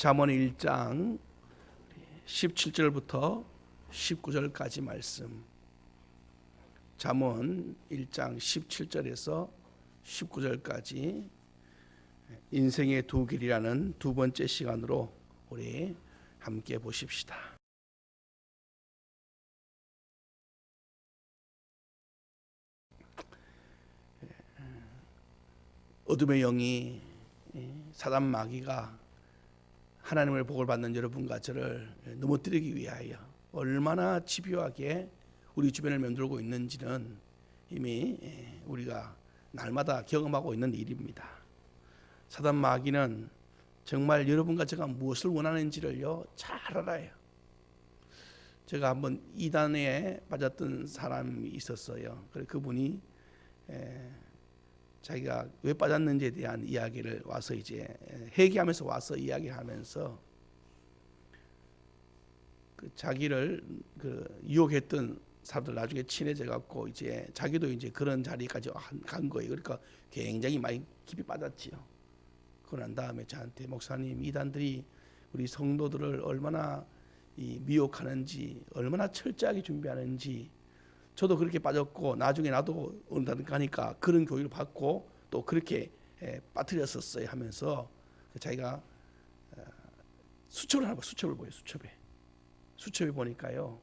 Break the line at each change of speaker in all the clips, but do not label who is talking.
잠언 1장 17절부터 19절까지 말씀. 잠언 1장 17절에서 19절까지 인생의 두 길이라는 두 번째 시간으로 우리 함께 보십시다. 어둠의 영이 사단 마귀가 하나님의 복을 받는 여러분과 저를 넘어뜨리기 위하여 얼마나 집요하게 우리 주변을 맴돌고 있는지는 이미 우리가 날마다 경험하고 있는 일입니다. 사단 마귀는 정말 여러분과 제가 무엇을 원하는지를요 잘 알아요. 제가 한번 이단에 빠졌던 사람이 있었어요. 그래서 그분이 자기가 왜 빠졌는지에 대한 이야기를 와서 이제 회개하면서 와서 이야기하면서 자기를 유혹했던 사람들 나중에 친해져 갖고 이제 자기도 이제 그런 자리까지 간 거예요. 그러니까 굉장히 많이 깊이 빠졌지요. 그러고 난 다음에 저한테 목사님, 이단들이 우리 성도들을 얼마나 미혹하는지, 얼마나 철저하게 준비하는지, 저도 그렇게 빠졌고 나중에 나도 온다든가 하니까 그런 교육을 받고 또 그렇게 빠뜨렸었어요 하면서 자기가 수첩을 하고 수첩을 보여요. 수첩에 보니까요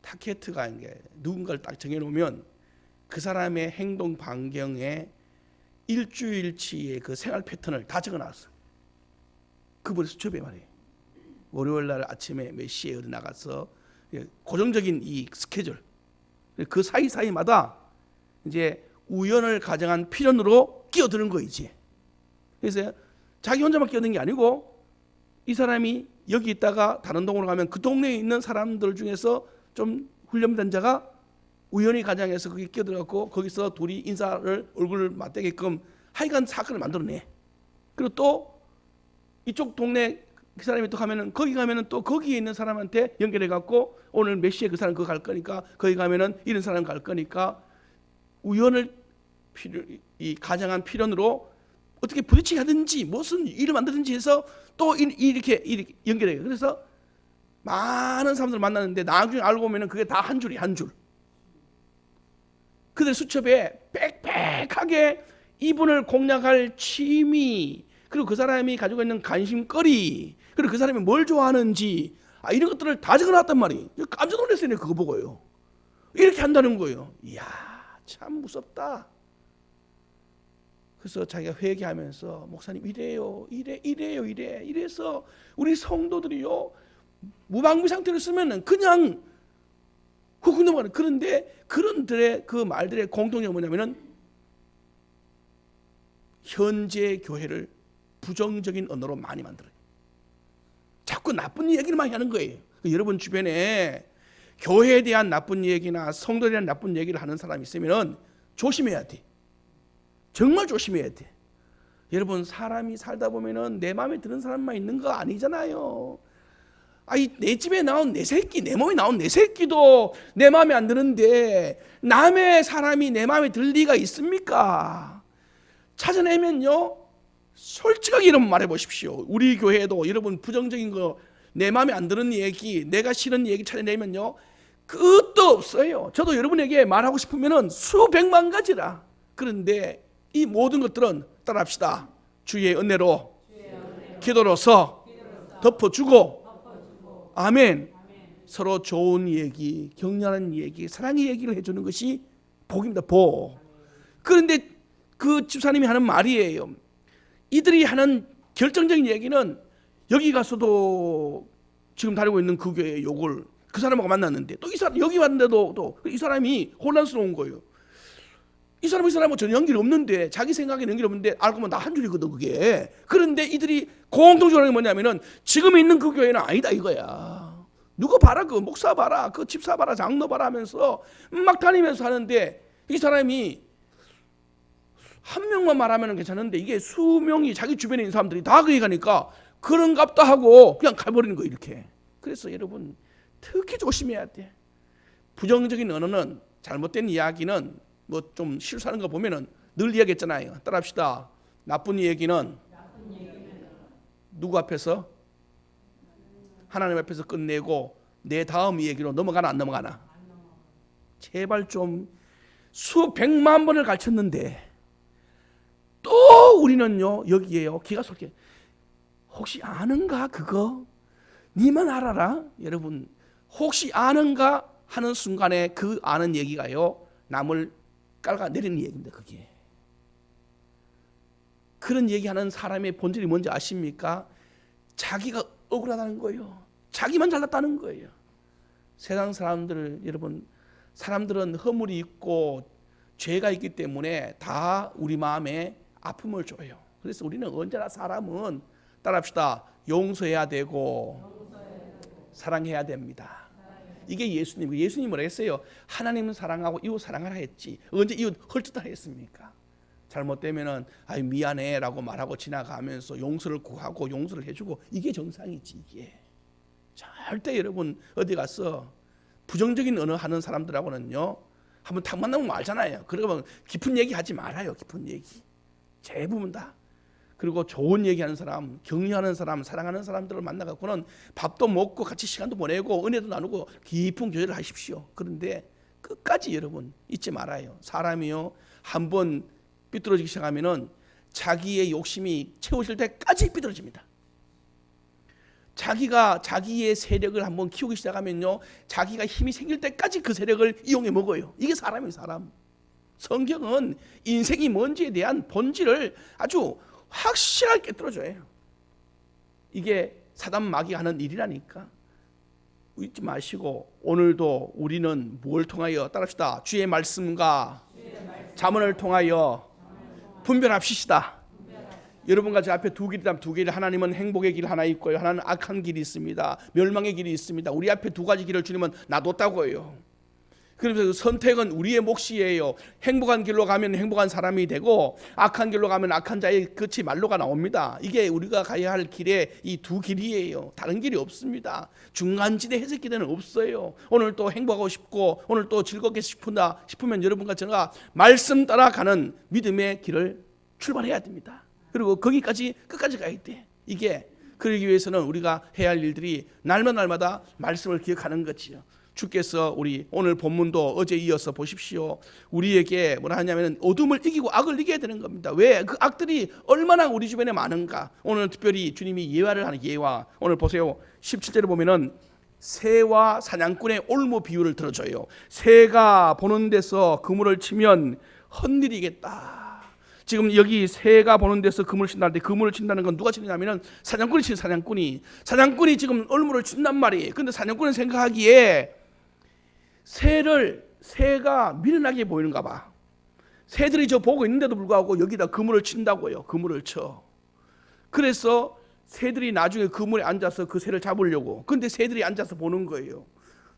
타겟트가 누군가를 딱 정해놓으면 그 사람의 행동 반경에 일주일치의 그 생활 패턴을 다 적어놨어요. 그분의 수첩에 말이에요. 월요일날 아침에 몇 시에 어디 나가서 고정적인 이 스케줄, 그 사이사이마다 이제 우연을 가정한 필연으로 끼어드는 거 이제. 그래서 자기 혼자만 끼어드는 게 아니고 이 사람이 여기 있다가 다른 동으로 가면 그 동네에 있는 사람들 중에서 좀 훈련된 자가 우연히 가정해서 거기 끼어들어갖고 거기서 둘이 인사를 얼굴을 맞대게끔 하여간 사건을 만들어내. 그리고 또 이쪽 동네 그 사람이 또 가면은 거기 가면은 또 거기에 있는 사람한테 연결해 갖고 오늘 몇 시에 그 사람 그거 갈 거니까 거기 가면은 이런 사람 갈 거니까 우연을 가정한 필연으로 어떻게 부딪히게 하든지 무슨 일을 만들든지 해서 또 이렇게 연결해요. 그래서 많은 사람들 만나는데 나중에 알고 보면은 그게 다 한 줄이 한 줄. 그들 수첩에 빽빽하게 이분을 공략할 취미, 그리고 그 사람이 가지고 있는 관심거리, 그리고 그 사람이 뭘 좋아하는지 이런 것들을 다 적어놨단 말이에요. 깜짝 놀랐어요. 그거 보고요. 이렇게 한다는 거예요. 이야 참 무섭다. 그래서 자기가 회개하면서 목사님 이래서 우리 성도들이요 무방비 상태로 쓰면은 그냥 훅 넘어가는. 그런데 그런들의 그 말들의 공통점이 뭐냐면은 현재 교회를 부정적인 언어로 많이 만들어요. 자꾸 나쁜 얘기를 많이 하는 거예요. 여러분 주변에 교회에 대한 나쁜 얘기나 성도에 대한 나쁜 얘기를 하는 사람이 있으면 조심해야 돼. 정말 조심해야 돼. 여러분 사람이 살다 보면은 내 마음에 드는 사람만 있는 거 아니잖아요. 내 집에 나온 내 새끼, 내 몸에 나온 내 새끼도 내 마음에 안 드는데 남의 사람이 내 마음에 들 리가 있습니까? 찾아내면요 솔직하게 여러분 말해 보십시오. 우리 교회에도 여러분 부정적인 거, 내 마음에 안 드는 얘기, 내가 싫은 얘기 찾아내면요 끝도 없어요. 저도 여러분에게 말하고 싶으면은 수백만 가지라. 그런데 이 모든 것들은 따라합시다. 주의 은혜로 기도로서 덮어주고 아멘. 서로 좋은 얘기, 격려하는 얘기, 사랑의 얘기를 해주는 것이 복입니다. 복. 그런데 그 집사님이 하는 말이에요. 이들이 하는 결정적인 얘기는 여기 가서도 지금 다니고 있는 그 교회의 욕을 그 사람하고 만났는데 또 이 사람 여기 왔는데도 또 이 사람이 혼란스러운 거예요. 이 사람하고 전혀 연결이 없는데 자기 생각에 연결이 없는데 알고 보면 나 한 줄이거든 그게. 그런데 이들이 공통적으로 하는 게 뭐냐면은 지금 있는 그 교회는 아니다 이거야. 누구 봐라, 그 목사 봐라, 그 집사 봐라, 장로 봐라 하면서 막 다니면서 하는데 이 사람이 한 명만 말하면 괜찮은데 이게 수명이 자기 주변에 있는 사람들이 다 그 얘기하니까 그런갑다 하고 그냥 가버리는 거예요 이렇게. 그래서 여러분 특히 조심해야 돼. 부정적인 언어는, 잘못된 이야기는 뭐 좀 실수하는 거 보면은 늘 이야기했잖아요. 따라합시다. 나쁜 얘기는 누구 앞에서? 하나님 앞에서 끝내고 내 다음 얘기로 넘어가나 안 넘어가나? 제발 좀 수백만 번을 가르쳤는데 또 우리는요 여기에요 기가 쏠게. 혹시 아는가 그거? 니만 알아라. 여러분 혹시 아는가 하는 순간에 그 아는 얘기가요 남을 깔아내리는 얘기입니다. 그게 그런 얘기하는 사람의 본질이 뭔지 아십니까? 자기가 억울하다는 거예요. 자기만 잘났다는 거예요. 세상 사람들 여러분 사람들은 허물이 있고 죄가 있기 때문에 다 우리 마음에 아픔을 줘요. 그래서 우리는 언제나 사람은 따라합시다. 용서해야 되고 사랑해야 됩니다. 이게 예수님이 뭐라 했어요? 하나님은 사랑하고 이웃 사랑하라 했지. 언제 이웃 헐뜯다 했습니까? 잘못되면은 아이 미안해라고 말하고 지나가면서 용서를 구하고 용서를 해주고 이게 정상이지. 이게 절대 여러분 어디 가서 부정적인 언어 하는 사람들하고는요 한번 탁 만나면 알잖아요. 그러면 깊은 얘기 하지 말아요. 깊은 얘기 대부분 다. 그리고 좋은 얘기하는 사람, 격려하는 사람, 사랑하는 사람들을 만나갖고는 밥도 먹고 같이 시간도 보내고 은혜도 나누고 깊은 교제를 하십시오. 그런데 끝까지 여러분 잊지 말아요. 사람이요 한번 삐뚤어지기 시작하면은 자기의 욕심이 채워질 때까지 삐뚤어집니다. 자기가 자기의 세력을 한번 키우기 시작하면요 자기가 힘이 생길 때까지 그 세력을 이용해 먹어요. 이게 사람이에요. 사람. 성경은 인생이 뭔지에 대한 본질을 아주 확실하게 깨뜨려줘요. 이게 사단 마귀가 하는 일이라니까. 잊지 마시고 오늘도 우리는 뭘 통하여 따라합시다. 주의 말씀과 잠언을 통하여 분별합시다. 여러분과 제 앞에 두 길이다. 두 길, 하나님은 행복의 길 하나 있고요, 하나는 악한 길이 있습니다. 멸망의 길이 있습니다. 우리 앞에 두 가지 길을 주님은 놔뒀다고 해요. 그래서 선택은 우리의 몫이에요. 행복한 길로 가면 행복한 사람이 되고 악한 길로 가면 악한 자의 끝이 말로가 나옵니다. 이게 우리가 가야 할 길의 이 두 길이에요. 다른 길이 없습니다. 중간지대 해석 길에는 없어요. 오늘 또 행복하고 싶고 오늘 또 즐겁게 싶은다 싶으면 여러분과 제가 말씀 따라가는 믿음의 길을 출발해야 됩니다. 그리고 거기까지 끝까지 가야 돼. 이게 그러기 위해서는 우리가 해야 할 일들이 날마다 말씀을 기억하는 거지요. 주께서 우리 오늘 본문도 어제 이어서 보십시오. 우리에게 뭐라 하냐면 어둠을 이기고 악을 이겨야 되는 겁니다. 왜? 그 악들이 얼마나 우리 주변에 많은가. 오늘 특별히 주님이 예화를 하는 예화. 오늘 보세요. 17절에 보면은 새와 사냥꾼의 올무 비유를 들어줘요. 새가 보는 데서 그물을 치면 헛일이겠다. 지금 여기 새가 보는 데서 그물을 친다는데 그물을 친다는 건 누가 치느냐면은 사냥꾼이 치는 사냥꾼이 지금 올무를 친단 말이에요. 근데 사냥꾼은 생각하기에 새가 미련하게 보이는가 봐. 새들이 저 보고 있는데도 불구하고 여기다 그물을 친다고요. 그물을 쳐. 그래서 새들이 나중에 그물에 앉아서 그 새를 잡으려고. 근데 새들이 앉아서 보는 거예요.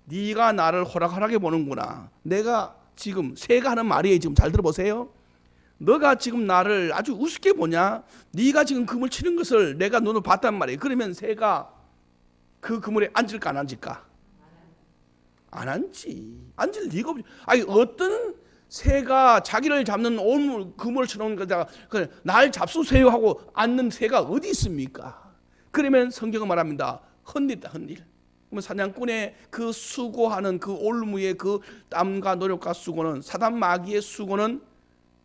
네가 나를 호락호락하게 보는구나. 내가 지금 새가 하는 말이에요. 지금 잘 들어보세요. 너가 지금 나를 아주 우습게 보냐? 네가 지금 그물 치는 것을 내가 눈으로 봤단 말이에요. 그러면 새가 그 그물에 앉을까 안 앉을까? 안 앉지. 앉을 리가 없지. 아니 어떤 새가 자기를 잡는 온 그물을 쳐놓은 거다가 날 잡수세요 하고 앉는 새가 어디 있습니까? 그러면 성경은 말합니다. 헛일이다, 헛일. 그러면 사냥꾼의 그 수고하는 그 올무의 그 땀과 노력과 수고는 사단 마귀의 수고는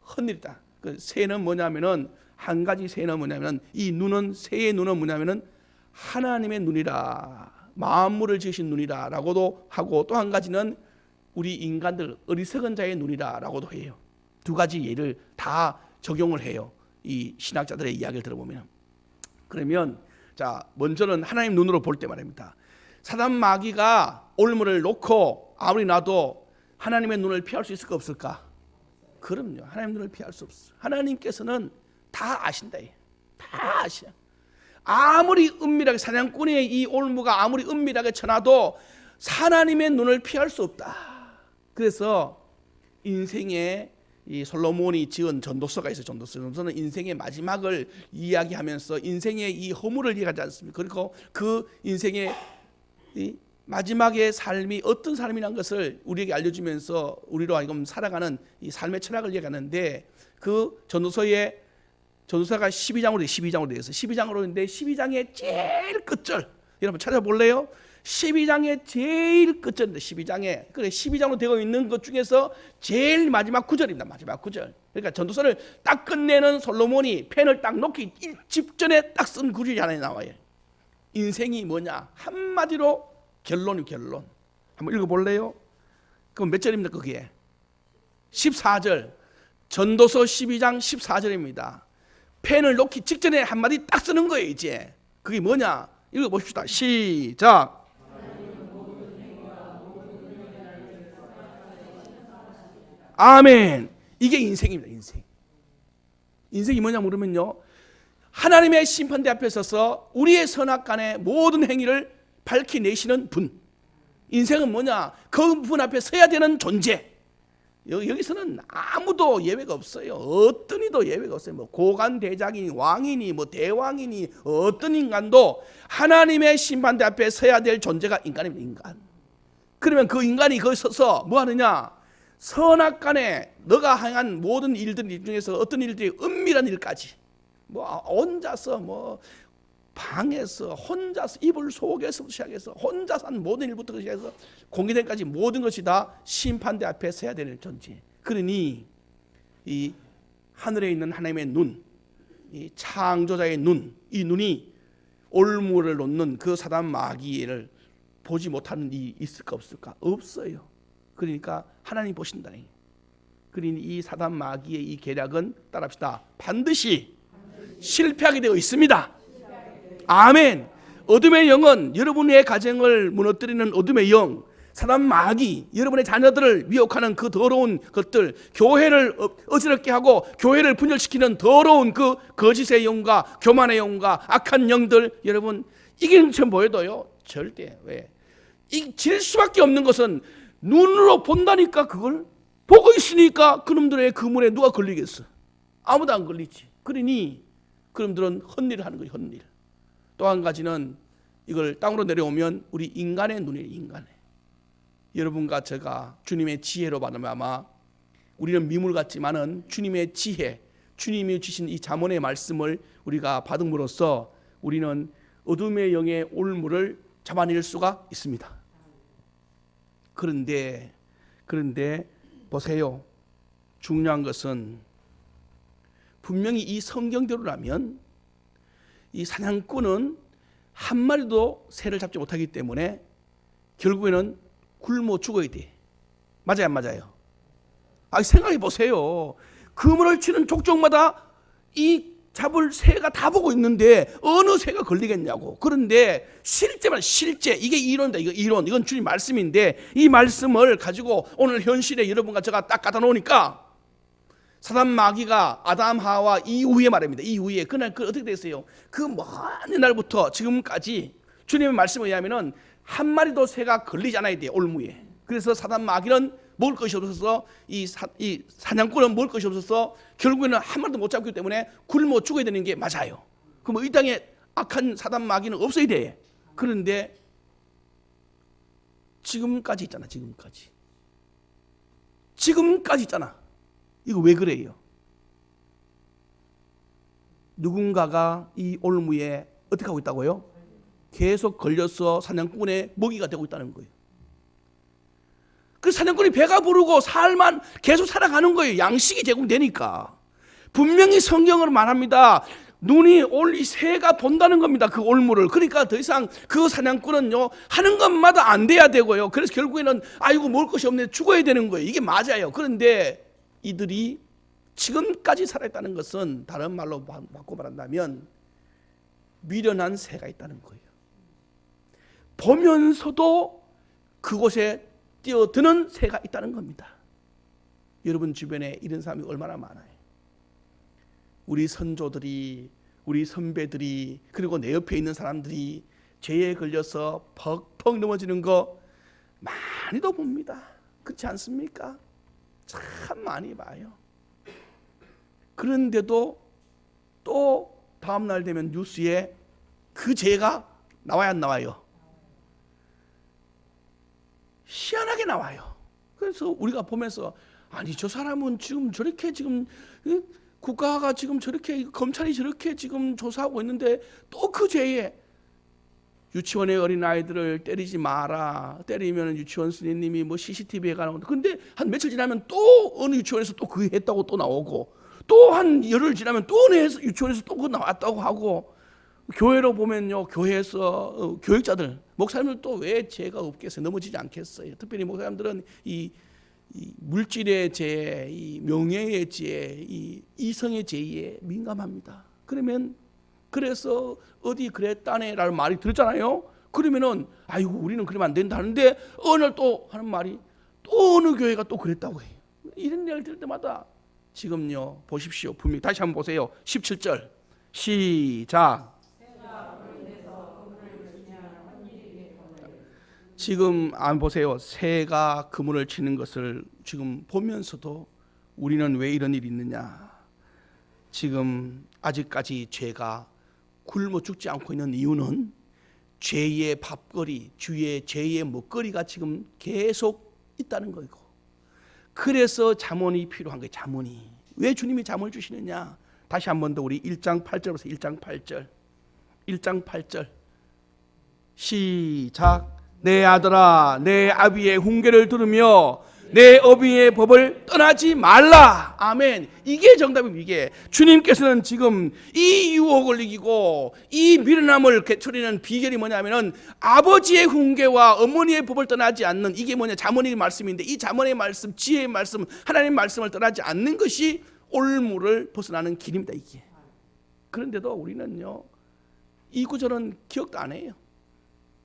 헛일이다. 그 새는 뭐냐면은 한 가지 새는 뭐냐면은 이 눈은 새의 눈은 뭐냐면은 하나님의 눈이라. 만물을 지으신 눈이라라고도 하고 또 한 가지는 우리 인간들 어리석은 자의 눈이라라고도 해요. 두 가지 예를 다 적용을 해요. 이 신학자들의 이야기를 들어보면. 그러면 자 먼저는 하나님 눈으로 볼 때 말입니다. 사단 마귀가 올무를 놓고 아무리 놔도 하나님의 눈을 피할 수 있을까 없을까? 그럼요. 하나님 눈을 피할 수 없어요. 하나님께서는 다 아신다. 다 아셔. 아무리 은밀하게 사냥꾼의 이 올무가 아무리 은밀하게 쳐놔도 하나님의 눈을 피할 수 없다. 그래서 인생에 이 솔로몬이 지은 전도서가 있어요. 전도서는 인생의 마지막을 이야기하면서 인생의 이 허물을 이야기하지 않습니까? 그리고 그 인생의 이 마지막의 삶이 어떤 삶이란 것을 우리에게 알려주면서 우리로 하여금 살아가는 이 삶의 철학을 얘기하는데 그 전도서의 전도서가 12장으로 되어 있어요. 12장으로 있는데 12장의 제일 끝절, 여러분 찾아볼래요? 12장의 제일 끝절인데 12장에, 그래 12장으로 되어 있는 것 중에서 제일 마지막 구절입니다. 마지막 구절. 그러니까 전도서를 딱 끝내는 솔로몬이 펜을 딱 놓기 직전에 딱 쓴 구절이 하나 나와요. 인생이 뭐냐? 한마디로 결론. 한번 읽어볼래요? 그럼 몇 절입니까 그게? 14절. 전도서 12장 14절입니다. 펜을 놓기 직전에 한마디 딱 쓰는 거예요. 이제 그게 뭐냐? 읽어봅시다. 시작. 아멘. 이게 인생입니다. 인생이 뭐냐 물으면요, 하나님의 심판대 앞에 서서 우리의 선악간의 모든 행위를 밝혀내시는 분. 인생은 뭐냐? 그 분 앞에 서야 되는 존재. 여기서는 아무도 예외가 없어요. 어떤 이도 예외가 없어요. 뭐 고관 대장이니 왕이니 뭐 대왕이니 어떤 인간도 하나님의 심판대 앞에 서야 될 존재가 인간입니다. 인간. 그러면 그 인간이 거기 서서 뭐 하느냐? 선악간에 너가 행한 모든 일들 중에서 어떤 일들이 은밀한 일까지, 뭐 혼자서 뭐 방에서 혼자서 이불 속에서부터 시작해서 혼자서 한 모든 일부터 시작해서 공개된 까지 모든 것이 다 심판대 앞에 서야 되는 존재. 그러니 이 하늘에 있는 하나님의 눈, 이 창조자의 눈, 이 눈이 올무를 놓는 그 사단 마귀를 보지 못하는 일이 있을까 없을까? 없어요. 그러니까 하나님 보신다니. 그러니 이 사단 마귀의 이 계략은 따라합시다. 반드시 실패하게 되어 있습니다. 아멘. 어둠의 영은 여러분의 가정을 무너뜨리는 어둠의 영, 사단 마귀, 여러분의 자녀들을 미혹하는 그 더러운 것들, 교회를 어지럽게 하고 교회를 분열시키는 더러운 그 거짓의 영과 교만의 영과 악한 영들, 여러분 이기는 점 보여도요 절대 질 수밖에 없는 것은 눈으로 본다니까. 그걸 보고 있으니까 그놈들의 그물에 누가 걸리겠어? 아무도 안 걸리지. 그러니 그놈들은 헛일을 하는 거예요. 헛일. 또 한 가지는 이걸 땅으로 내려오면 우리 인간의 눈이에요. 인간의. 여러분과 제가 주님의 지혜로 말미암아 우리는 미물 같지만은 주님의 지혜, 주님이 주신 이 잠언의 말씀을 우리가 받음으로써 우리는 어둠의 영의 올무를 잡아낼 수가 있습니다. 그런데 보세요. 중요한 것은 분명히 이 성경대로라면 이 사냥꾼은 한 마리도 새를 잡지 못하기 때문에 결국에는 굶어 죽어야 돼. 맞아요, 안 맞아요? 생각해 보세요. 그물을 치는 족족마다 이 잡을 새가 다 보고 있는데 어느 새가 걸리겠냐고. 그런데 실제 이게 이론이다. 이건 주님 말씀인데 이 말씀을 가지고 오늘 현실에 여러분과 제가 딱 갖다 놓으니까 사단 마귀가 아담 하와 이후에 말입니다. 이후에 그날 어떻게 됐어요? 그 먼 날부터 지금까지 주님의 말씀에 의하면은 한 마리도 새가 걸리지 않아야 돼요. 올무에. 그래서 사단 마귀는 먹을 것이 없어서 이 사냥꾼은 먹을 것이 없어서 결국에는 한 마리도 못 잡기 때문에 굶어 죽어야 되는 게 맞아요. 그럼 이 땅에 악한 사단 마귀는 없어야 돼. 그런데 지금까지 있잖아. 지금까지 있잖아. 이거 왜 그래요? 누군가가 이 올무에 어떻게 하고 있다고요? 계속 걸려서 사냥꾼의 먹이가 되고 있다는 거예요. 그 사냥꾼이 배가 부르고 살만 계속 살아가는 거예요. 양식이 제공되니까. 분명히 성경으로 말합니다. 눈이 이 새가 본다는 겁니다. 그 올무를. 그러니까 더 이상 그 사냥꾼은요 하는 것마다 안 돼야 되고요. 그래서 결국에는 아이고 먹을 것이 없네 죽어야 되는 거예요. 이게 맞아요. 그런데 이들이 지금까지 살아있다는 것은 다른 말로 바꿔 말한다면 미련한 새가 있다는 거예요. 보면서도 그곳에 뛰어드는 새가 있다는 겁니다. 여러분 주변에 이런 사람이 얼마나 많아요. 우리 선조들이, 우리 선배들이, 그리고 내 옆에 있는 사람들이 죄에 걸려서 퍽퍽 넘어지는 거 많이도 봅니다. 그렇지 않습니까? 참 많이 봐요. 그런데도 또 다음날 되면 뉴스에 그 죄가 나와야 안 나와요? 희한하게 나와요. 그래서 우리가 보면서 아니 저 사람은 지금 저렇게 지금 국가가 지금 저렇게, 검찰이 저렇게 지금 조사하고 있는데 또 그 죄에 유치원의 어린아이들을 때리지 마라, 때리면 유치원 선생님이 뭐 CCTV에 가는 건데, 근데 한 며칠 지나면 또 어느 유치원에서 또 그거 했다고 또 나오고, 또 한 열흘 지나면 또 어느 유치원에서 또 그거 나왔다고 하고, 교회로 보면요, 교회에서 교육자들, 목사님들 또 왜 죄가 없겠어요? 넘어지지 않겠어요? 특별히 목사님들은 이 물질의 죄, 이 명예의 죄, 이 이성의 죄에 민감합니다. 그래서 어디 그랬다네라는 말이 들었잖아요. 그러면은 아이고 우리는 그러면 안 된다 하는데, 어느 날 또 하는 말이 또 어느 교회가 또 그랬다고 해요. 이런 얘기를 들을 때마다 지금요, 보십시오. 분명히 다시 한번 보세요. 17절 시작. 지금 안 보세요. 새가 그물을 치는 것을 지금 보면서도 우리는 왜 이런 일이 있느냐. 지금 아직까지 죄가 굶어 죽지 않고 있는 이유는 죄의 밥거리, 죄의 먹거리가 지금 계속 있다는 거고, 그래서 잠언이 필요한 거예요. 잠언이. 왜 주님이 잠언을 주시느냐. 다시 한 번 더 우리 1장 8절에서 1장 8절 1장 8절 시작. 내 아들아, 내 아비의 훈계를 들으며 내 어미의 법을 떠나지 말라. 아멘. 이게 정답입니다. 이게 주님께서는 지금 이 유혹을 이기고 이 미련함을 개추리는 비결이 뭐냐면은 아버지의 훈계와 어머니의 법을 떠나지 않는, 이게 뭐냐, 잠언의 말씀인데, 이 잠언의 말씀, 지혜의 말씀, 하나님의 말씀을 떠나지 않는 것이 올무를 벗어나는 길입니다. 이게. 그런데도 우리는요, 이 구절은 기억도 안 해요.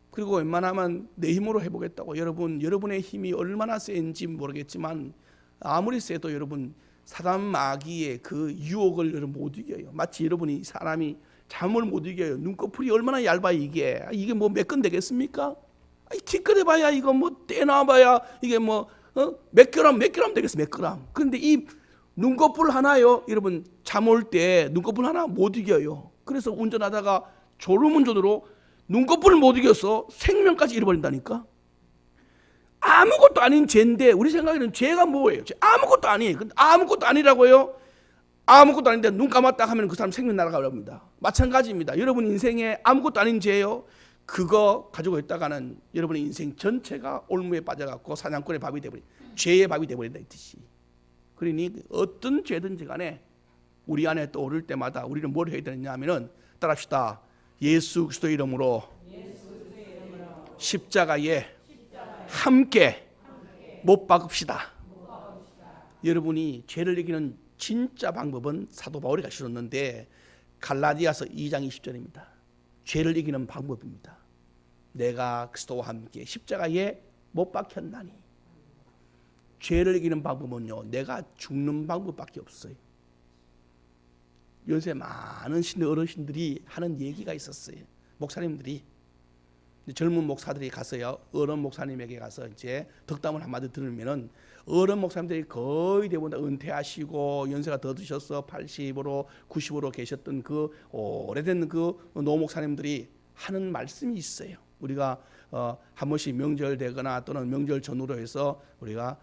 그리고 웬만하면 내 힘으로 해보겠다고, 여러분의 힘이 얼마나 센지 모르겠지만 아무리 세도 여러분 사단 마귀의 그 유혹을 여러분 못 이겨요. 마치 여러분이 사람이 잠을 못 이겨요. 눈꺼풀이 얼마나 얇아. 이게 뭐 몇 건 되겠습니까? 티끌해봐야 이거 뭐 떼놔봐야 이게 뭐 몇 그램 되겠어. 몇 그램. 그런데 이 눈꺼풀 하나요, 여러분 잠 올 때 눈꺼풀 하나 못 이겨요. 그래서 운전하다가 졸음운전으로 눈꺼풀을 못 이겨서 생명까지 잃어버린다니까. 아무것도 아닌 죄인데 우리 생각에는 죄가 뭐예요? 아무것도 아니에요. 아무것도 아니라고요. 아무것도 아닌데 눈 감았다 하면 그 사람 생명 날아가버립니다. 마찬가지입니다. 여러분 인생에 아무것도 아닌 죄예요. 그거 가지고 있다가는 여러분의 인생 전체가 올무에 빠져갖고 사냥꾼의 밥이 되버린, 죄의 밥이 되버린다 이 뜻이. 그러니 어떤 죄든지 간에 우리 안에 떠오를 때마다 우리는 뭘 해야 되느냐 하면은, 따라합시다. 예수 그리스도의 이름으로 십자가에 함께 못 박읍시다. 여러분이 죄를 이기는 진짜 방법은 사도 바울이 가르쳤는데, 갈라디아서 2장 20절입니다. 죄를 이기는 방법입니다. 내가 그리스도와 함께 십자가에 못 박혔나니. 죄를 이기는 방법은요, 내가 죽는 방법밖에 없어요. 요새 많은 어르신들이 하는 얘기가 있었어요. 목사님들이, 젊은 목사들이 가서요, 어른 목사님에게 가서 이제 덕담을 한마디 들으면은, 어른 목사님들이 거의 대부분 다 은퇴하시고 연세가 더 드셔서 80으로 90으로 계셨던 그 오래된 그 노 목사님들이 하는 말씀이 있어요. 우리가 한 번씩 명절 되거나 또는 명절 전후로 해서 우리가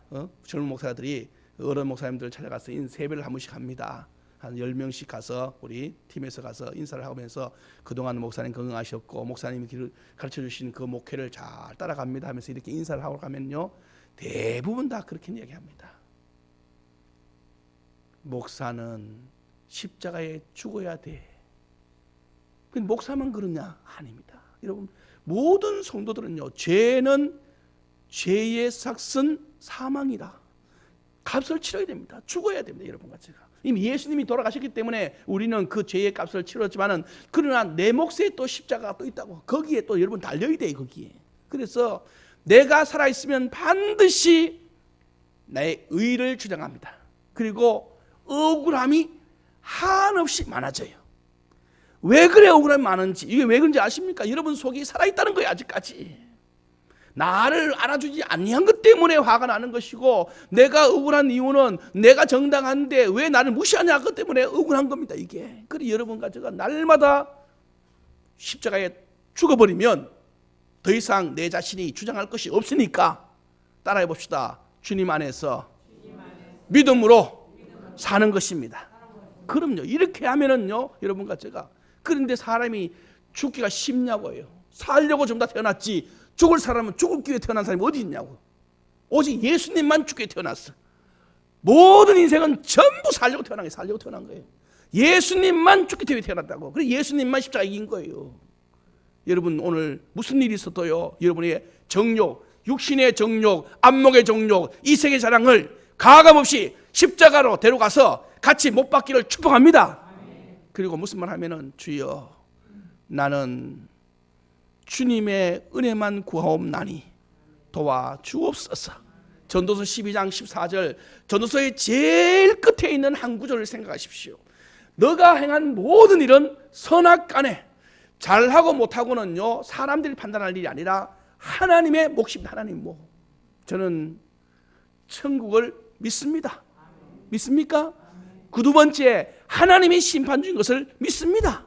젊은 목사들이 어른 목사님들 찾아가서 세배를 한 번씩 합니다. 한 10명씩 가서 우리 팀에서 가서 인사를 하면서 그동안 목사님 건강하셨고 목사님이 길을 가르쳐주신 그 목회를 잘 따라갑니다 하면서 이렇게 인사를 하고 가면요, 대부분 다 그렇게 얘기합니다. 목사는 십자가에 죽어야 돼. 근데 목사만 그러냐? 아닙니다. 여러분, 모든 성도들은요, 죄는 죄의 삭은 사망이다. 값을 치러야 됩니다. 죽어야 됩니다. 여러분과 제가 이미 예수님이 돌아가셨기 때문에 우리는 그 죄의 값을 치렀지만은, 그러나 내 몫에 또 십자가가 또 있다고. 거기에 또 여러분 달려야 돼요. 거기에. 그래서 내가 살아있으면 반드시 나의 의를 주장합니다. 그리고 억울함이 한없이 많아져요. 왜 그래 억울함이 많은지, 이게 왜 그런지 아십니까? 여러분 속이 살아있다는 거예요. 아직까지 나를 알아주지 아니한 것 때문에 화가 나는 것이고, 내가 억울한 이유는 내가 정당한데 왜 나를 무시하냐, 그것 때문에 억울한 겁니다. 이게. 그래서 여러분과 제가 날마다 십자가에 죽어버리면 더 이상 내 자신이 주장할 것이 없으니까 따라해 봅시다. 주님 안에서 믿음으로 사는 것입니다. 그럼요. 이렇게 하면은요, 여러분과 제가. 그런데 사람이 죽기가 쉽냐고요. 살려고 전부 다 태어났지. 죽을 사람은 죽기 위해 태어난 사람이 어디 있냐고. 오직 예수님만 죽게 태어났어. 모든 인생은 전부 살려고 태어난 거예요. 살려고 태어난 거예요. 예수님만 죽기 위해 태어났다고. 그래서 예수님만 십자가 이긴 거예요. 여러분 오늘 무슨 일이 있어도요, 여러분의 정욕, 육신의 정욕, 안목의 정욕, 이 세계 자랑을 가감없이 십자가로 데려가서 같이 못 받기를 축복합니다. 그리고 무슨 말 하면은, 주여 나는 주님의 은혜만 구하옵나니 도와주옵소서. 전도서 12장 14절, 전도서의 제일 끝에 있는 한 구절을 생각하십시오. 너가 행한 모든 일은 선악간에, 잘하고 못하고는요 사람들이 판단할 일이 아니라 하나님의 몫입니다. 하나님 몫. 저는 천국을 믿습니다. 믿습니까? 두 번째, 하나님이 심판 중인 것을 믿습니다.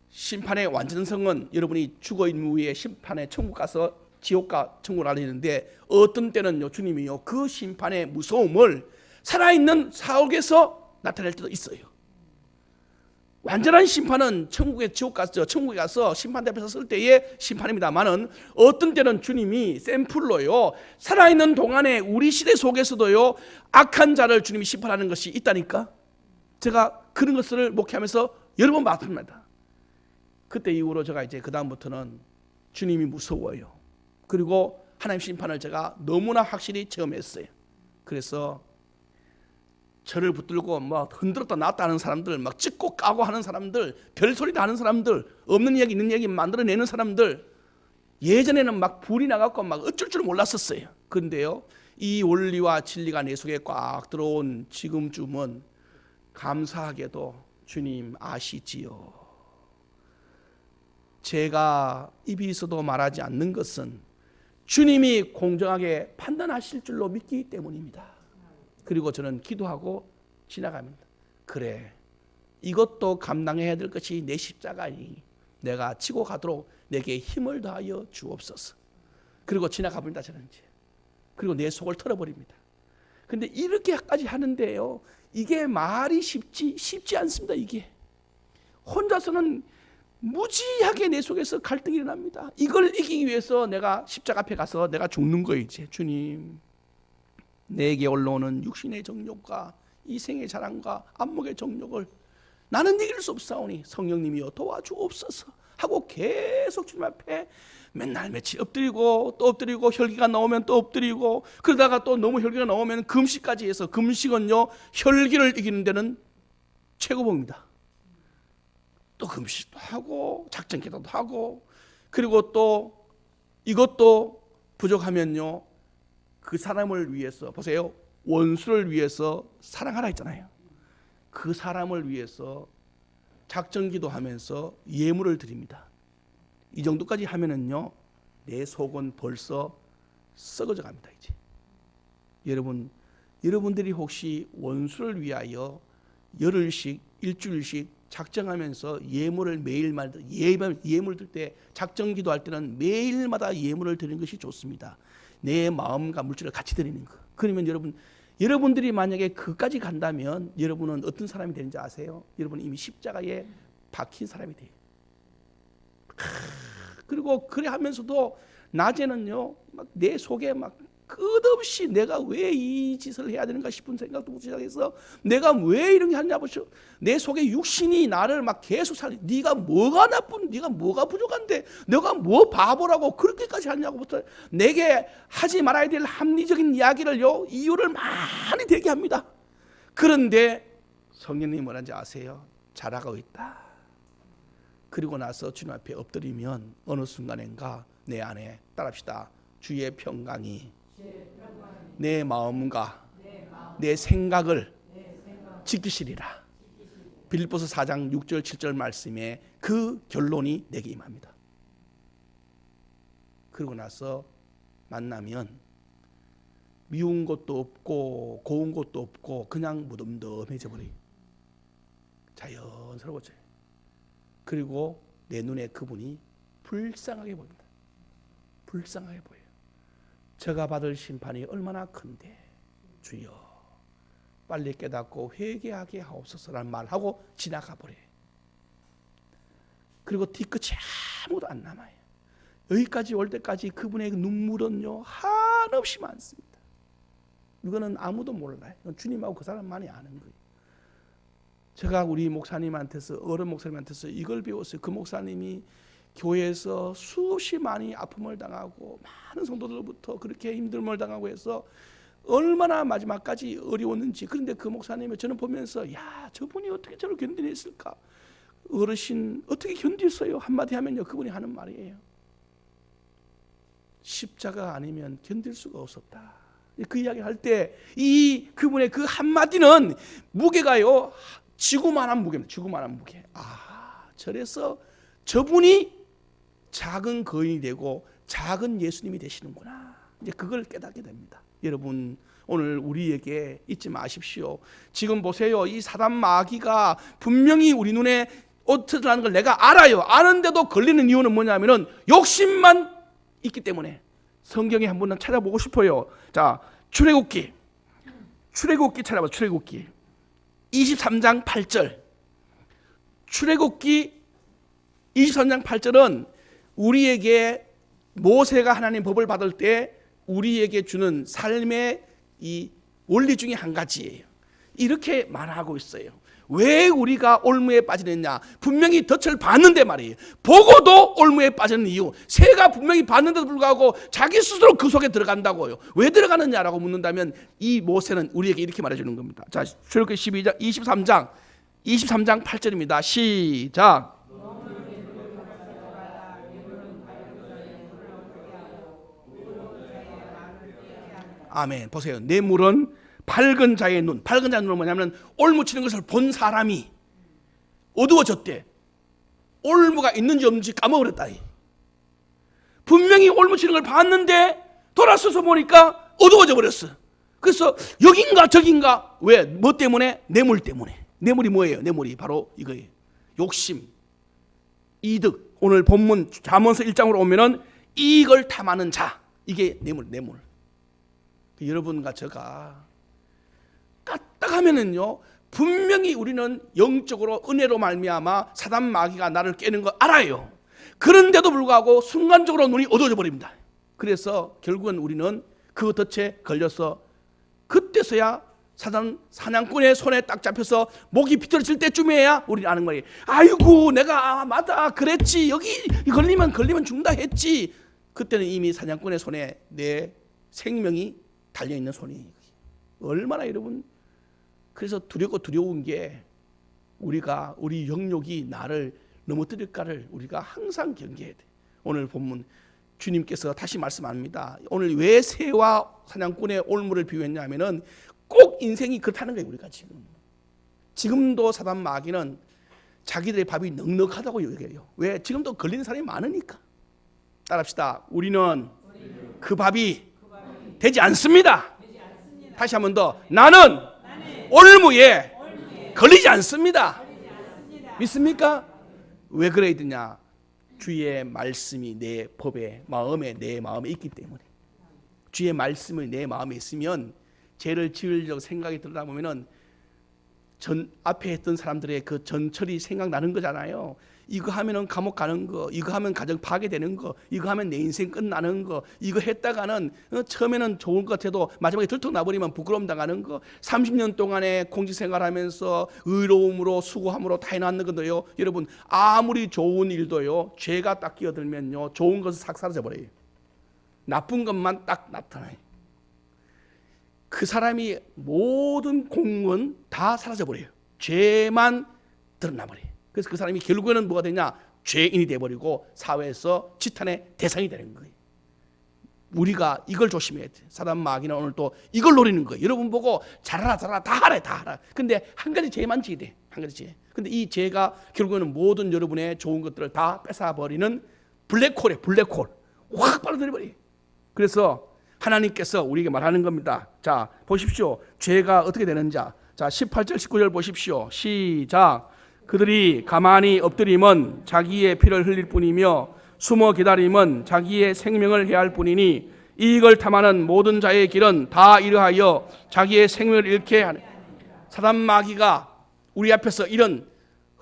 심판의 완전성은 여러분이 죽어 있는 후에 심판의 천국 가서 지옥과 천국을 알리는데, 어떤 때는요 주님이요 그 심판의 무서움을 살아있는 사옥에서 나타낼 때도 있어요. 완전한 심판은 천국에 천국에 가서 심판대 앞에서 설 때의 심판입니다만은, 어떤 때는 주님이 샘플로요 살아있는 동안에 우리 시대 속에서도요 악한 자를 주님이 심판하는 것이 있다니까. 제가 그런 것을 목회하면서 여러 번 봤습니다. 그때 이후로 제가 이제 그 다음부터는 주님이 무서워요. 그리고 하나님 심판을 제가 너무나 확실히 체험했어요. 그래서 저를 붙들고 막 흔들었다 놨다 하는 사람들, 막 찍고 까고 하는 사람들, 별소리 다 하는 사람들, 없는 얘기 있는 얘기 만들어내는 사람들, 예전에는 막 불이 나갖고 막 어쩔 줄 몰랐었어요. 그런데요 이 원리와 진리가 내 속에 꽉 들어온 지금쯤은 감사하게도 주님 아시지요. 제가 입이 있어도 말하지 않는 것은 주님이 공정하게 판단하실 줄로 믿기 때문입니다. 그리고 저는 기도하고 지나갑니다. 그래, 이것도 감당해야 될 것이 내 십자가니 내가 지고 가도록 내게 힘을 다하여 주옵소서. 그리고 지나가버립니다. 저는 이제. 그리고 내 속을 털어버립니다. 근데 이렇게까지 하는데요, 이게 말이 쉽지 않습니다. 이게 혼자서는 무지하게 내 속에서 갈등이 일어납니다. 이걸 이기기 위해서 내가 십자가 앞에 가서 내가 죽는 거예요. 이제 주님, 내게 올라오는 육신의 정욕과 이생의 자랑과 안목의 정욕을 나는 이길 수 없사오니 성령님이여 도와주옵소서 하고 계속 주님 앞에 맨날 며칠 엎드리고 또 엎드리고, 혈기가 나오면 또 엎드리고, 그러다가 또 너무 혈기가 나오면 금식까지 해서, 금식은요 혈기를 이기는 데는 최고봉입니다. 또 금식도 하고 작전 기도도 하고, 그리고 또 이것도 부족하면요 그 사람을 위해서, 보세요, 원수를 위해서 사랑하라 했잖아요. 그 사람을 위해서 작전 기도하면서 예물을 드립니다. 이 정도까지 하면은요 내 속은 벌써 썩어져 갑니다. 이제 여러분들이 혹시 원수를 위하여 열흘씩 일주일씩 작정하면서 예물을 매일마다 예물 들 때, 작정 기도할 때는 매일마다 예물을 드리는 것이 좋습니다. 내 마음과 물질을 같이 드리는 거. 그러면 여러분들이 만약에 그까지 간다면 여러분은 어떤 사람이 되는지 아세요? 여러분은 이미 십자가에 박힌 사람이 돼요. 그리고 그래 하면서도 낮에는요 막 내 속에 막 끝없이 내가 왜 이 짓을 해야 되는가 싶은 생각도 시작해서, 내가 왜 이런 게 하냐 보시오. 내 속에 육신이 나를 막 계속 살리. 네가 뭐가 나쁜, 네가 뭐가 부족한데 너가 뭐 바보라고 그렇게까지 하냐고부터 내게 하지 말아야 될 합리적인 이야기를요, 이유를 많이 대게 합니다. 그런데 성령님이 뭐라는지 아세요? 잘하고 있다. 그리고 나서 주님 앞에 엎드리면 어느 순간인가 내 안에, 따라합시다, 주의 평강이 내 마음과 내 생각을 지키시리라. 빌립보서 4장 6절 7절 말씀에 그 결론이 내게 임합니다. 그러고 나서 만나면 미운 것도 없고 고운 것도 없고 그냥 무덤덤해져 버려요. 자연스러워져요. 그리고 내 눈에 그분이 불쌍하게 보입니다. 불쌍하게 보여요. 제가 받을 심판이 얼마나 큰데 주여 빨리 깨닫고 회개하게 하옵소서라는 말하고 지나가 버려요. 그리고 뒤끝이 아무도 안 남아요. 여기까지 올 때까지 그분의 눈물은요 한없이 많습니다. 이거는 아무도 몰라요. 주님하고 그 사람만이 아는 거예요. 제가 우리 목사님한테서, 어른 목사님한테서 이걸 배웠어요. 그 목사님이 교회에서 수없이 많이 아픔을 당하고 많은 성도들로부터 그렇게 힘듦을 당하고 해서 얼마나 마지막까지 어려웠는지. 그런데 그 목사님을 저는 보면서 야, 저분이 어떻게 저를 견디냈을까? 어르신 어떻게 견디었어요? 한마디 하면요 그분이 하는 말이에요. 십자가 아니면 견딜 수가 없었다. 그 이야기 할 때 이 그분의 그 한마디는 무게가요 지구만한 무게입니다. 지구만한 무게. 저래서 저분이 작은 거인이 되고 작은 예수님이 되시는구나. 이제 그걸 깨닫게 됩니다. 여러분 오늘 우리에게 잊지 마십시오. 지금 보세요. 이 사단 마귀가 분명히 우리 눈에 어떻다는 걸 내가 알아요. 아는데도 걸리는 이유는 뭐냐면은 욕심만 있기 때문에. 성경에 한번 찾아보고 싶어요. 자, 출애굽기 찾아봐. 출애굽기 23장 8절. 출애굽기 23장 8절은 우리에게 모세가 하나님 법을 받을 때 우리에게 주는 삶의 이 원리 중에 한 가지예요. 이렇게 말하고 있어요. 왜 우리가 올무에 빠지느냐? 분명히 덫을 봤는데 말이에요. 보고도 올무에 빠지는 이유. 새가 분명히 봤는데도 불구하고 자기 스스로 그 속에 들어간다고요. 왜 들어가느냐라고 묻는다면 이 모세는 우리에게 이렇게 말해주는 겁니다. 자, 출애굽기 23장 8절입니다. 시작. 아멘. 보세요. 뇌물은 밝은 자의 눈. 밝은 자의 눈은 뭐냐면 올무치는 것을 본 사람이 어두워졌대. 올무가 있는지 없는지 까먹어버렸다. 분명히 올무치는 걸 봤는데 돌아서서 보니까 어두워져 버렸어. 그래서 여긴가 저긴가. 왜? 뭐 때문에? 뇌물 때문에. 뇌물이 뭐예요? 뇌물이 바로 이거예요. 욕심, 이득. 오늘 본문 잠언서 1장으로 오면은 이익을 탐하는 자. 이게 뇌물. 여러분과 제가 까딱하면은요 분명히 우리는 영적으로 은혜로 말미암아 사단 마귀가 나를 깨는 거 알아요. 그런데도 불구하고 순간적으로 눈이 어두워져 버립니다. 그래서 결국은 우리는 그 덫에 걸려서 그때서야 사단 사냥꾼의 손에 딱 잡혀서 목이 비틀어질 때쯤에야 우리는 아는 거예요. 아이고 내가 맞다 그랬지. 여기 걸리면 죽는다 했지. 그때는 이미 사냥꾼의 손에 내 생명이 달려있는 손이. 얼마나 여러분, 그래서 두렵고 두려운 게 우리가 우리 영역이 나를 넘어뜨릴까를 우리가 항상 경계해야 돼. 오늘 본문 주님께서 다시 말씀합니다. 오늘 왜 새와 사냥꾼의 올무를 비유했냐면은 꼭 인생이 그렇다는 거예요. 우리가 지금도 사단 마귀는 자기들의 밥이 넉넉하다고 얘기해요. 왜? 지금도 걸리는 사람이 많으니까. 따라합시다. 우리는 그 밥이 되지 않습니다. 다시 한 번 더. 나는 올무에 걸리지 않습니다. 믿습니까? 왜 그래야 되냐? 주의 말씀이 내 법에 내 마음에 있기 때문에. 주의 말씀이 내 마음에 있으면 죄를 지으려고 생각이 들다 보면은 앞에 했던 사람들의 그 전철이 생각나는 거잖아요. 이거 하면은 감옥 가는 거, 이거 하면 가정 파괴되는 거, 이거 하면 내 인생 끝나는 거, 이거 했다가는 처음에는 좋은 것 같아도 마지막에 들통 나버리면 부끄러움 당하는 거. 30년 동안에 공직생활하면서 의로움으로 수고함으로 다 해놨는 건데요. 여러분 아무리 좋은 일도요 죄가 딱 끼어들면요 좋은 것은 싹 사라져버려요. 나쁜 것만 딱 나타나요. 그 사람이 모든 공은 다 사라져버려요. 죄만 드러나버려요. 그래서 그 사람이 결국에는 뭐가 되냐? 죄인이 돼버리고 사회에서 지탄의 대상이 되는 거예요. 우리가 이걸 조심해야 돼. 사단 마귀는 오늘 또 이걸 노리는 거예요. 여러분 보고 잘하라 다 하라. 근데 한 가지 죄만 지게 돼. 한 가지 죄. 근데 이 죄가 결국에는 모든 여러분의 좋은 것들을 다 뺏어버리는 블랙홀이에요. 블랙홀. 확 빨아들여버려요. 그래서 하나님께서 우리에게 말하는 겁니다. 자, 보십시오. 죄가 어떻게 되는지. 자, 18절 19절 보십시오. 시작. 그들이 가만히 엎드림은 자기의 피를 흘릴 뿐이며 숨어 기다림은 자기의 생명을 해할 뿐이니 이익을 탐하는 모든 자의 길은 다 이러하여 자기의 생명을 잃게 하네. 사단 마귀가 우리 앞에서 이런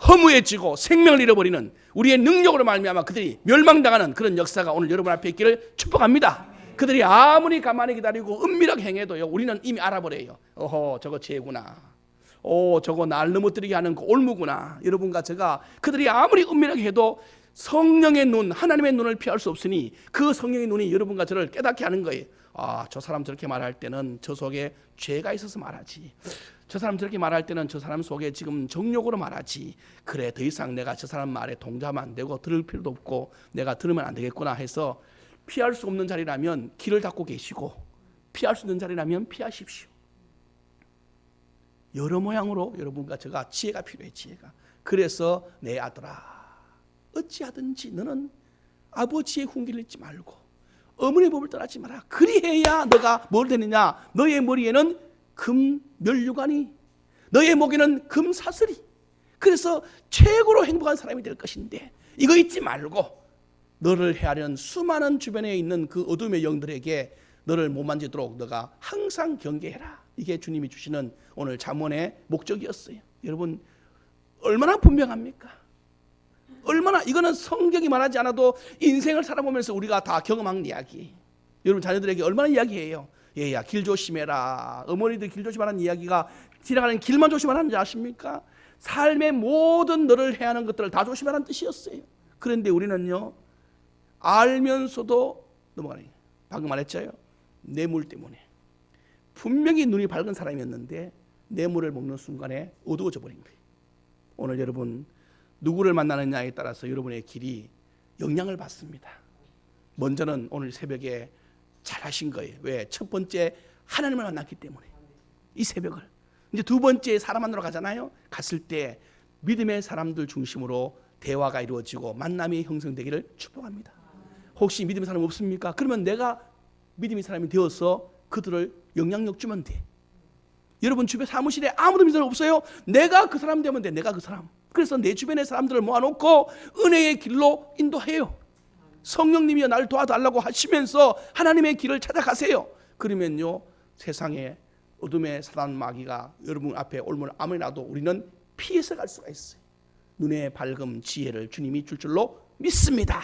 허무해지고 생명을 잃어버리는 우리의 능력으로 말미암아 그들이 멸망당하는 그런 역사가 오늘 여러분 앞에 있기를 축복합니다. 그들이 아무리 가만히 기다리고 은밀하게 행해도요, 우리는 이미 알아버려요. 어허, 저거 죄구나. 저거 날 넘어뜨리게 하는 그 올무구나. 여러분과 제가 그들이 아무리 은밀하게 해도 성령의 눈, 하나님의 눈을 피할 수 없으니 그 성령의 눈이 여러분과 저를 깨닫게 하는 거예요. 저 사람 저렇게 말할 때는 저 속에 죄가 있어서 말하지. 저 사람 저렇게 말할 때는 저 사람 속에 지금 정욕으로 말하지. 그래, 더 이상 내가 저 사람 말에 동조하면 안 되고 들을 필요도 없고 내가 들으면 안 되겠구나 해서 피할 수 없는 자리라면 길을 닫고 계시고 피할 수 있는 자리라면 피하십시오. 여러 모양으로 여러분과 제가 지혜가 필요해. 지혜가. 그래서 내 아들아, 어찌하든지 너는 아버지의 훈계를 잊지 말고 어머니의 법을 떠나지 마라. 그리해야 너가 뭘 되느냐. 너의 머리에는 금 면류관이, 너의 목에는 금 사슬이. 그래서 최고로 행복한 사람이 될 것인데 이거 잊지 말고 너를 해하려는 수많은 주변에 있는 그 어둠의 영들에게 너를 못 만지도록 너가 항상 경계해라. 이게 주님이 주시는 오늘 잠언의 목적이었어요. 여러분, 얼마나 분명합니까? 얼마나, 이거는 성경이 말하지 않아도 인생을 살아보면서 우리가 다 경험한 이야기. 여러분 자녀들에게 얼마나 이야기해요. 얘야, 길 조심해라. 어머니들 길 조심하라는 이야기가 지나가는 길만 조심하라는 줄 아십니까? 삶의 모든 너를 해하는 것들을 다 조심하라는 뜻이었어요. 그런데 우리는요, 알면서도 넘어가는 거예요. 방금 말했잖아요. 뇌물 때문에. 분명히 눈이 밝은 사람이었는데 뇌물을 먹는 순간에 어두워져 버린 거예요. 오늘 여러분 누구를 만나느냐에 따라서 여러분의 길이 영향을 받습니다. 먼저는 오늘 새벽에 잘하신 거예요. 왜? 첫 번째 하나님을 만났기 때문에 이 새벽을. 이제 두 번째 사람 만나러 가잖아요. 갔을 때 믿음의 사람들 중심으로 대화가 이루어지고 만남이 형성되기를 축복합니다. 혹시 믿음의 사람 없습니까? 그러면 내가 믿음의 사람이 되어서 그들을 영향력 주면 돼. 여러분 주변 사무실에 아무도 믿는 사람 없어요? 내가 그 사람 되면 돼. 내가 그 사람. 그래서 내 주변의 사람들을 모아놓고 은혜의 길로 인도해요. 성령님이 나를 도와달라고 하시면서 하나님의 길을 찾아가세요. 그러면요, 세상에 어둠의 사단 마귀가 여러분 앞에 올면 아무리 나도 우리는 피해서 갈 수가 있어요. 눈의 밝음, 지혜를 주님이 줄 줄로 믿습니다.